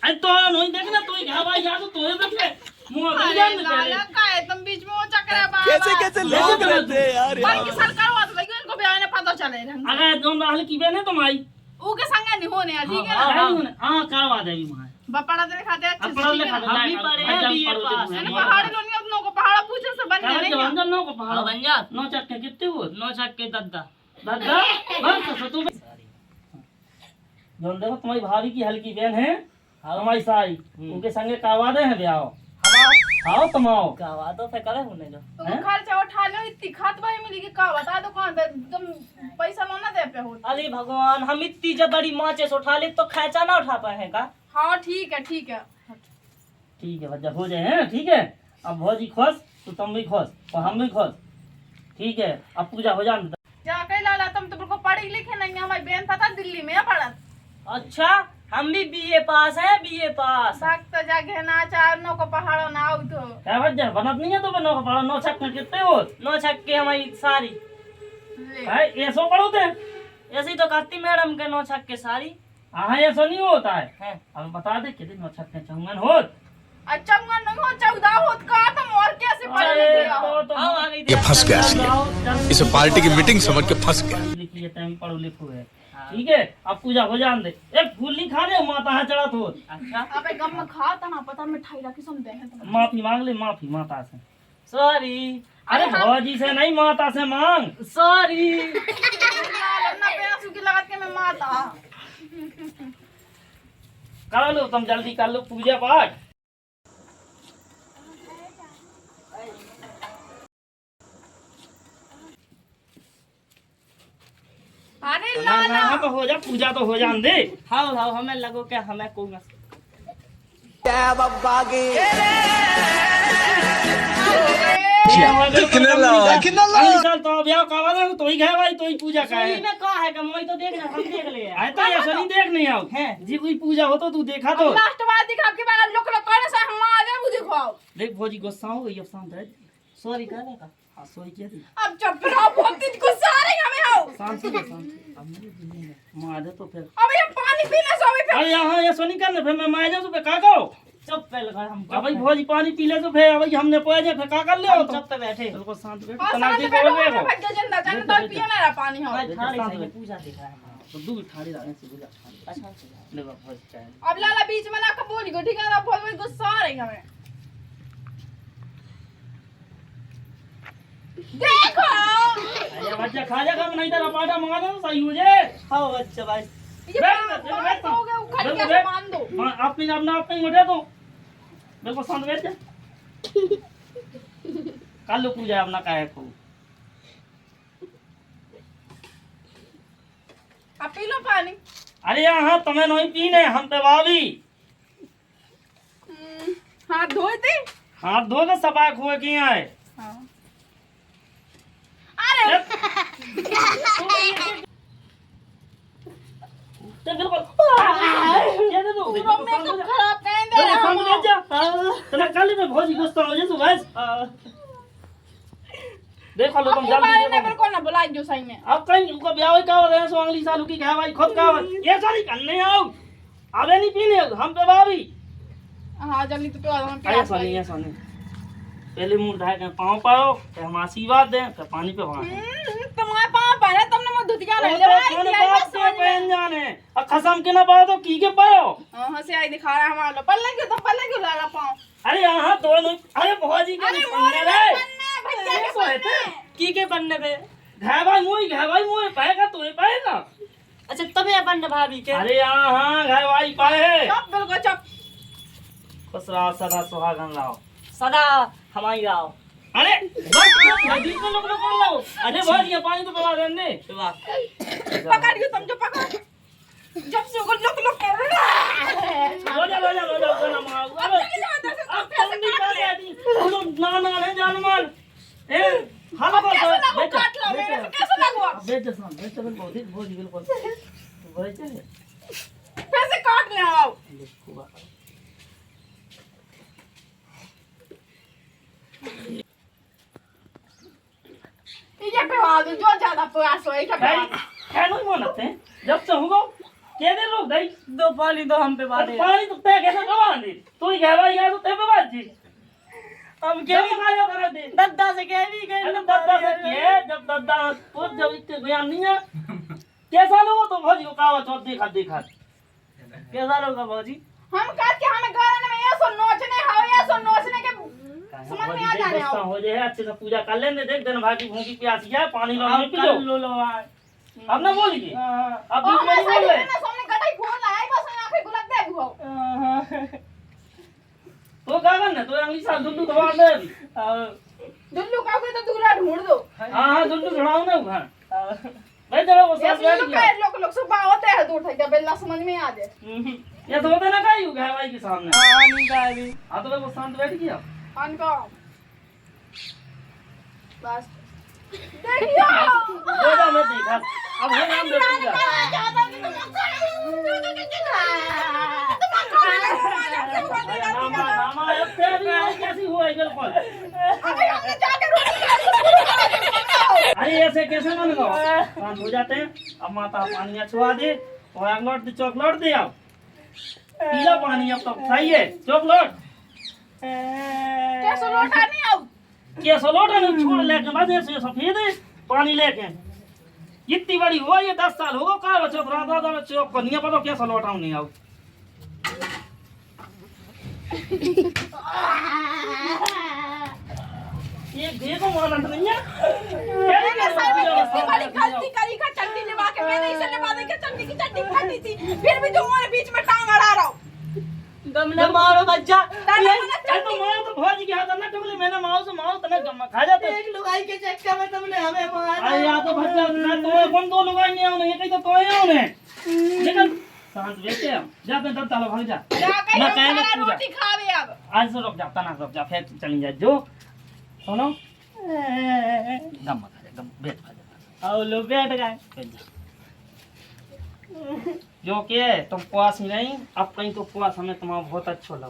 B: अरे तो नहीं देखना तो क्या भाई यार तो देख ले मुंह देख
A: अरे
B: जान दे
A: लाला का है तुम बीच में वो चक्कर बाबा
D: कैसे कैसे लोग रहते हैं यार
A: बन की सरकार बात लगी इनको भी आने पता चले रंग
B: अगर तुम रहल की बहन है तुम आई
A: ऊ के संग नहीं होने यार ठीक है ना
B: हां का बात है भी मां
A: बपड़ा दे खाते अच्छे
B: अब पढ़ो
A: से
B: लिखा
A: ठीक है ना?
C: हम भी पढ़े हैं बीए पास
A: मैंने पहाड़ी लोनी अपनों को पहाड़ा पूछे से बन
B: क्या
A: नहीं
B: जवान जन नो को
C: हाँ
B: पहाड़
C: बन जा
B: नो चक्के कितने हो
C: 9 छक के दद्दा
B: दादा बस तो तू जोन देखो तुम्हारी भाभी की हल्की बहन है हमारी साई उनके संगे कावा दे हैं ब्याह आओ तुम आओ
C: गावा तो फिर करे होने जो
A: तुम खर्चा उठा लो इतनी खात भाई मिली के का बता दो कहां तुम पैसा ना दे पे हो
C: अरे भगवान हम इतनी जब बड़ी माचे से उठा ले तो खैचा ना उठा पाए हैं का
A: हाँ ठीक है ठीक है
B: ठीक है बच्चा हो जाए हैं ठीक है अब भौजी खुश तो तुम भी खुश और हम भी खुश ठीक है अब पूजा हो जाने
A: जाके लाला तुम तो बिल्कुल पढ़ी लिखे नहीं है हमारी बहन पता दिल्ली में है पढ़त
C: अच्छा हम भी बीए पास है बीए पास
A: सख्त जगह ना चार नो को पहाड़ों ना आउ तो
B: क्या बच्चा बनत नहीं है तो बनो का पढ़ो नो छक में कितने हो
C: 9 छक के हमारी सारी
A: ले
B: है ये सो पढ़ो थे
C: ऐसे ही तो करती मैडम के 9 छक के सारी
B: हाँ ऐसा नहीं होता है
C: हैं
B: अब बता दे कितने नो छक के चंगन हो
A: अच्छा मैं नहीं हो 14 होत का तुम और कैसे पढ़ लिखे हो
C: हम आ गई
D: ये फंस गया इसलिए इसे पार्टी की मीटिंग समझ के फंस गया
B: लिखिए टाइम पढ़ो लिखो है ठीक है अब पूजा हो जान दे। एक फूल नहीं खा रहे माता है चढ़ा तो।
C: अच्छा
A: अबे गम में खा ता ना पता मिठाई ला किसम दे है तुम।
B: माफी मांग ले, माफी माता से।
C: सॉरी
B: अरे भौजी से नहीं माता से मांग।
C: सॉरी।
A: लन्ना पैसों की लागत के मैं माता।
B: कर लो तुम जल्दी कर लो पूजा पाठ।
A: अरे
B: ना ना हाँ तो हो जा, पूजा तो हो जान दे।
C: हाँ हाँ हमें लगो क्या हमें कोई मत।
B: चल तो ब्याह का वाला तो ही गए भाई, तो ही पूजा का है।
C: सही में कहा है कि मैं तो देख रहा हम देख ले।
B: आए तो ऐसा नहीं देख नहीं आओ
C: हैं
B: जी कोई पूजा हो तो तू देखा तो।
A: लास्ट बार दिखा के बाद लोग लोग कहने से हम आ गए मुझे खाओ।
B: देख भौजी गुस्सा हो गई, अब शांत रह।
C: सॉरी कहने का।
B: हाँ सॉरी क्या थी।
A: अब चुप रहो, बहुत तेज गुस्सा आ रही है हमें आओ।
B: शांत हो शांत। अब मेरे दिल्ली में मार दे तो फिर।
A: अब ये पानी पीने से अभी
B: अरे यहाँ ऐसा नहीं करना, फिर मैं मार जाऊँ तो फिर का करो।
C: चुप पे लगा हम।
B: अब भाई भौजी पानी पी ले तो फिर अब हमने पहुंच जाए फिर का कर ले हो तो।
C: चुप पे बैठे।
B: बिल्कुल शांत बैठ,
A: और
B: तना
A: शांत
B: दी
A: बैठो,
B: बोल
A: हमें
B: रहे
A: भग जा जिंदा जाने तो पिए ना रहा पानी हो।
C: मैं थाली से पूजा देख रहा है।
B: तो दूध थाली लाने से बुझा थाली।
C: अच्छा
B: ले बाप भौजी चाय।
A: अब लाला बीच में ना कबूल को ठीक है ना, बहुत गुस्सा आ रही है हमें। देखो
B: अरे बच्चा खा जा कम नहीं तो रपाटा मंगा दो सही हो जाए।
C: हाँ बच्चा भाई।
A: ये बात हो गया, उखड़ के ऐसे मान दो।
B: अपने अपना ही उठे तो बिल्कुल शांत बैठ जा। कल लो पूजा अपना काहे को।
A: अब पी लो पानी।
B: अरे यहाँ तुम्हें नहीं पीने, हम पे भाभी
A: हाथ धोए थे।
B: हाथ धो के सफाई खुए की आए।
A: हाँ। अरे
B: चल बिल्कुल क्या दे दो
A: पूरा मेकअप खराब कर दे रहा
B: शांत बैठ
A: हूँ।
B: जा। तेरा कल में भौजी गुस्सा हो जाए तो बस देखो लो तुम
A: अब हमारे
B: जल्दी
A: नंबर को ना बुलाए जो सही में।
B: अब कहीं उनका ब्याह ही का हो रहा है, सो अगली साल की क्या भाई खुद का ये सारी करने आओ अबे नहीं पीने हम पे भाभी।
A: हाँ जल्दी तो हम
B: अरे
A: प्यास
B: सोनी
A: लगी।
B: ये सोनी पहले मुंह ढाए के पाँव पाओ फिर हम आशीर्वाद दें फिर पानी पे वहां
A: तुम्हारे पाँव पहले तुमने मुँह धुतिया
B: तो
A: रख लिया
B: कौन बात से पहन जाने अब खसम के ना पाओ तो की के पाओ।
A: हाँ से आई दिखा रहा है हमारा पल्ले क्यों तो पल्ले क्यों लाला पाँव।
B: अरे यहाँ दोनों अरे भौजी के
A: अरे
B: सुनने
A: मोरे
B: रे
A: बनने भैया के
B: ऐसा है तो।
A: बनने।
C: की के बनने पे।
B: घाय भाई मुँह पाएगा तो ही पाएगा।
C: अच्छा तबे बनने भाभी के।
B: अरे यहाँ घाय भाई पाए
A: चुप बिल्कुल चुप।
B: खुश रहो सदा सुहागन रहो।
C: सदा हमारी राव।
B: अरे बस बीच में लोग कर लो। अरे भौजी ये पानी तो पवा देने
A: पकड़ के तुम जो पकड़ जब से वो लोग कर रहे हैं।
B: लो ना मारो अबे अब तुम नहीं कर रही बोलो ना ना है जानवर ए हां
A: कैसे लगो काट लो मेरे से कैसे लगो
B: बेटे सुन बेटे बहुत भौजी बिल्कुल भाई चले
A: कैसे काट ले आओ। ये पे आ जो ज्यादा प्रयास हो एक
B: भाई क्या नहीं मानते जब से होगा के दे लोग भाई
C: दो पानी तो हम पे बात है।
B: पानी तो ते कैसे कमा दे तू ही गहवा यार तो ते पे बात जी
C: हम
B: क्या
C: क्या
B: खाया करा दे
C: दद्दा से कह भी गए
B: अरे दद्दा से के जब दद्दा खुद जब इतने बयान नहीं है कैसा लोगो तो भौजी को कावा चौथ देखा
C: कैसा होगा भौजी।
A: हम काट के हमें गाने में ये सो नोचने हां ये सो नोचने के समझ में आ जाने
B: गुस्सा
A: आओ।
B: हो जाए अच्छे से पूजा कर लेने देख देना भागी भूखी प्यासी है पानी लो
C: अब
B: नहीं पी लो
C: लो लो
B: अब ना बोलिए अब
A: और
B: बीच में
A: हमारे
B: नहीं बोल
A: साइड
B: रहे
A: में सामने गटाई खोल लाया बस यहाँ पे गुलाब दे बुहो।
B: तो क्या करना तो अगली साल दुल्लू दबा दे अभी
A: दुल्लू का कोई तो दूल्हा ढूंढ दो।
B: हाँ दुल्लू छुड़ाओ ना वहाँ भाई चलो वो
A: ये
B: साथ बैठ
A: लोग
B: गया
A: का लोग सुबह होते हैं दूर ठेका बेला समझ में आ जाए।
B: ये तो होता ना कहीं होगा भाई के सामने
C: नहीं का भी।
B: हाँ तो वो शांत बैठ गया
A: अनको बस देखियो
B: वो जा मैं देखा अब है नाम देखूंगा नामा अब तेरी कैसी हुआ है बिल्कुल अरे ऐसे कैसे मन गो शांत हो जाते हैं अब माता पानी छुआ दे और आग लौट दे चॉकलेट दे अब पीला पानी अब तो खाइए चॉकलेट
A: कैसे लौटा नहीं आओ।
B: कैसे लौटा नहीं छोड़ लेके बस ऐसे सफेद है पानी लेके कितनी बड़ी हुआ ये 10 साल होगा कार बच्चों रात में चौक को नहीं पता कैसा लौटाऊं नहीं आऊ ये देखो मानत नहीं है
A: मैंने सर में कितनी बड़ी गलती करी का चंडी निभा के मैंने इसे निभा दी कि चंडी की चंडी फटी थी फिर भी तुम हमारे बीच में टांग अड़ा रहा हो
C: तुमने मारो बच्चा
B: ये तो मारो तो भौजी के हाथ ना टुकले मैंने मारो से मारो तने गम खा जाते
C: एक लुगाई के चक्कर में तुमने हमें मारा।
B: अरे यार तो भज्जा ना तो कौन दो लोग नहीं आउने ये कहीं तो तोए आउने लेकिन शांत बैठे हम जाते तब चलो भाग जा मैं कहे ना पूजा
A: रोटी खावे अब
B: आज से रुक जा तना रुक जा फिर चली जा जो सुनो गम खा जा गम बैठ खा जा आओ लो बैठ गए बैठ जा जो के तुम पुआस ही नहीं अब कहीं तो पुआस हमें तुम्हारा बहुत अच्छा लगा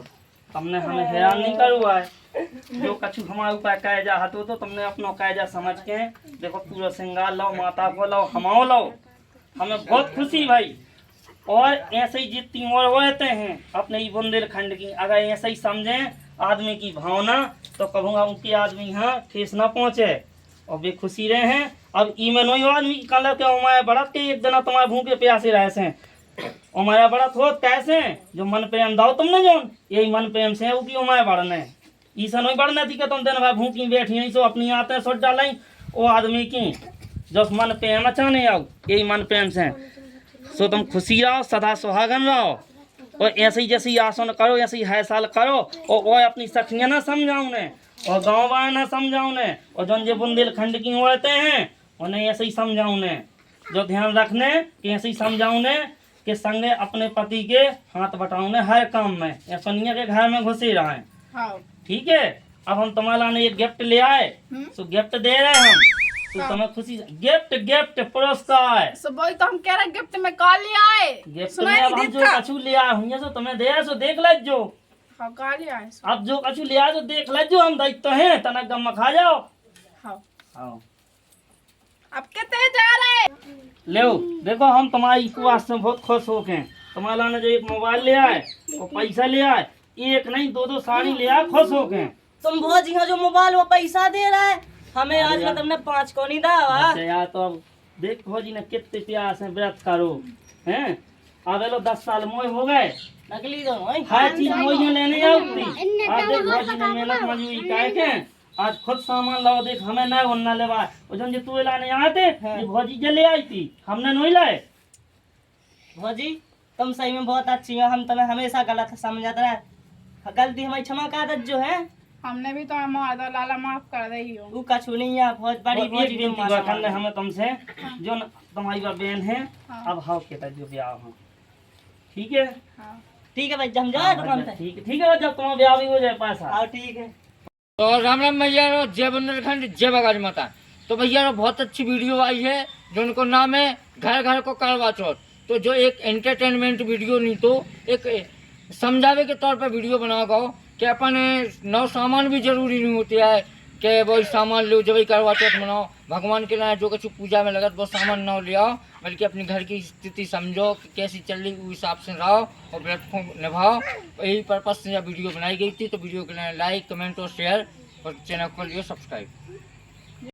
B: तुमने हमें हैरान नहीं करुआ है जो कछु हमारे ऊपर कायजा हतो तो तुमने अपना कायजा समझ के देखो पूरा श्रृंगार लो माता को लो हमाओ लो हमें बहुत खुशी भाई और ऐसे ही जितनी और रहते हैं अपने ही बुंदेलखंड की अगर ऐसे ही समझें आदमी की भावना तो कहूँगा उनकी आदमी यहाँ ठेस ना पहुँचे और वे खुशी रहे हैं अब ई में नहीं आदमी कल के हमारे बढ़त के एक जना तुम्हारे भूखे प्यासे रहे से हमारा बढ़त हो कैसे जो मन प्रेम दाओ तुमने जो यही मन प्रेम से वो की हमारे बढ़ने ईसा नहीं बढ़ने थी कि तुम दिन भर भूखी बैठी हैं सो अपनी आते सोच डालें वो आदमी की जो मन प्रेम अच्छा नहीं आओ यही मन प्रेम से सो तुम खुशी रहो सदा सुहागन रहो और ऐसे ही जैसे आसन करो ऐसे ही है साल करो और वो अपनी सखियाँ ना समझाओ ने और गाँव वाले ना समझाओ ने और जो जे बुंदेलखंड की होते हैं उन्हें ऐसे ही समझाओ ने जो ध्यान रखने कि ऐसे ही समझाओ ने कि संगे अपने पति के हाथ बटाओ ने हर काम में या सोनिया के घर में घुसे रहे
A: हाँ
B: ठीक है अब हम तुम्हारा ने एक गिफ्ट ले आए तो गिफ्ट दे रहे हैं हम तो तुम्हें खुशी गिफ्ट गिफ्ट पुरस्कार
A: सो वही तो हम कह रहे गिफ्ट में का लिया है
B: गिफ्ट
A: सुनाई
B: में अब हम
A: नहीं
B: जो
A: देता
B: कछु ले आए होंगे सो तुम्हें दे सो देख ले जो
A: हाँ का लिया है
B: अब जो कछु ले आए तो देख ले जो हम दायित्व है तना गम खा जाओ
A: हाँ
B: आओ
A: अब कितने जा रहे
B: ले देखो हम तुम्हारी उपवास से बहुत खुश हो गए तुम्हारा ने जो एक मोबाइल ले आए और पैसा ले आए एक नहीं दो दो साड़ी ले आए खुश हो गए
C: तुम भौजी हो जो मोबाइल वो पैसा दे रहा है हमें आज का तुमने 5 को नहीं दावा
B: अच्छा यार तो अब देख भौजी ने कितने प्यार से व्रत करो हैं अब लो 10 साल मोए हो गए
C: नकली दोनों
B: हर चीज मोइयां लेने आती आज देख भौजी ने मेहनत मजदूरी काहे के आज खुद सामान लाओ देख हमें ना होना लेवा ओ जन जे तू लाने आते ये भौजी जे ले आई थी हमने नहीं लाए
C: भौजी तुम सही में बहुत अच्छी हो हम तुम्हें हमेशा गलत समझते रहे गलती हमारी क्षमा का आदत जो है
A: हमने भी तो हमारा लाला माफ कर रही हो
C: तू कछु नहीं है बहुत बड़ी
B: एक
C: भौजी
B: दिन
C: तुम
B: की करने हमें तुमसे जो तुम्हारी बहन है
A: हाँ।
B: अब हाउ के जो ब्याह हो ठीक है
A: हाँ
C: ठीक है भाई हम जाए दुकान पे
B: ठीक है जब तुम्हारा ब्याह भी हो जाए पैसा
C: हाँ ठीक है
E: तो राम राम भैया रो जय बुंदेलखंड जय बगाज माता। तो भैया रो बहुत अच्छी वीडियो आई है जो उनको नाम है घर घर को करवा चौथ। तो जो एक एंटरटेनमेंट वीडियो नहीं तो एक समझावे के तौर पर वीडियो बनाओ गो कि अपन नौ सामान भी जरूरी नहीं होती है कि वही सामान लो जब करवा चौथ मनाओ भगवान के लिए जो कुछ पूजा में लगत वो सामान न ले आओ बल्कि अपनी घर की स्थिति समझो कि कैसी चल रही उस हिसाब से रहो और व्रत को निभाओ। यही पर्पज से यह वीडियो बनाई गई थी। तो वीडियो के लिए लाइक कमेंट और शेयर और चैनल को लिए सब्सक्राइब।